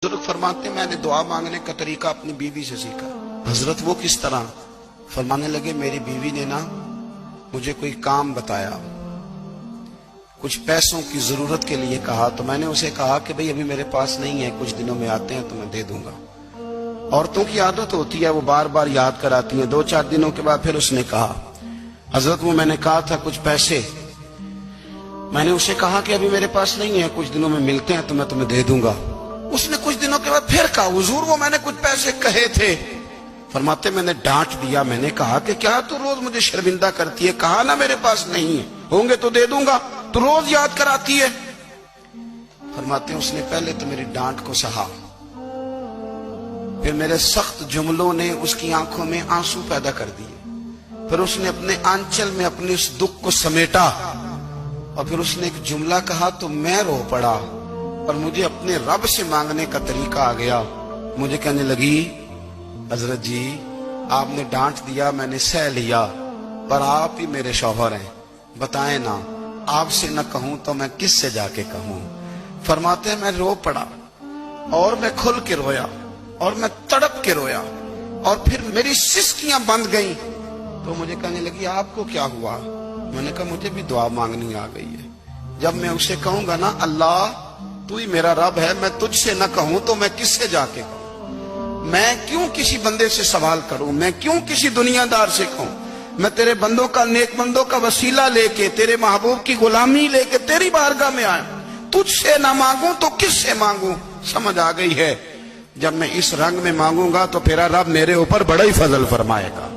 بزرگ فرماتے ہیں میں نے دعا مانگنے کا طریقہ اپنی بیوی سے سیکھا۔ حضرت وہ کس طرح؟ فرمانے لگے میری بیوی نے نا مجھے کوئی کام بتایا، کچھ پیسوں کی ضرورت کے لیے کہا، تو میں نے اسے کہا کہ بھئی ابھی میرے پاس نہیں ہے، کچھ دنوں میں آتے ہیں تو میں دے دوں گا۔ عورتوں کی عادت ہوتی ہے وہ بار بار یاد کراتی ہیں، 2-4 دنوں کے بعد پھر اس نے کہا حضرت وہ میں نے کہا تھا کچھ پیسے، میں نے اسے کہا کہ ابھی میرے پاس نہیں ہے، کچھ دنوں میں ملتے ہیں تو میں تمہیں دے دوں گا۔ اس نے کچھ دنوں کے بعد پھر کہا حضور وہ میں نے کچھ پیسے کہے تھے۔ فرماتے میں نے ڈانٹ دیا، میں نے کہا کہ کیا تو روز مجھے شرمندہ کرتی ہے، کہا نا میرے پاس نہیں ہے، ہوں گے تو دے دوں گا، تو روز یاد کراتی ہے۔ فرماتے ہیں اس نے پہلے تو میری ڈانٹ کو سہا، پھر میرے سخت جملوں نے اس کی آنکھوں میں آنسو پیدا کر دیے، پھر اس نے اپنے آنچل میں اپنے اس دکھ کو سمیٹا، اور پھر اس نے ایک جملہ کہا تو میں رو پڑا، اور مجھے اپنے رب سے مانگنے کا طریقہ آ گیا۔ مجھے کہنے لگی حضرت جی آپ نے ڈانٹ دیا، میں نے سہ لیا، پر آپ ہی میرے شوہر ہیں، بتائیں نا آپ سے نہ کہوں تو میں کس سے جا کے کہوں۔ فرماتے ہیں میں رو پڑا، اور میں کھل کے رویا، اور میں تڑپ کے رویا، اور پھر میری سسکیاں بند گئیں۔ تو مجھے کہنے لگی آپ کو کیا ہوا؟ میں نے کہا مجھے بھی دعا مانگنی آ گئی ہے، جب میں اسے کہوں گا نا اللہ تو ہی میرا رب ہے، میں تجھ سے نہ کہوں تو میں کس سے جا کے کہوں؟ میں کیوں کسی بندے سے سوال کروں؟ میں کیوں کسی دنیا دار سے کہوں؟ میں تیرے بندوں کا، نیک بندوں کا وسیلہ لے کے، تیرے محبوب کی غلامی لے کے تیری بارگاہ میں آیا، تجھ سے نہ مانگوں تو کس سے مانگوں؟ سمجھ آ گئی ہے، جب میں اس رنگ میں مانگوں گا تو پھر رب میرے اوپر بڑا ہی فضل فرمائے گا۔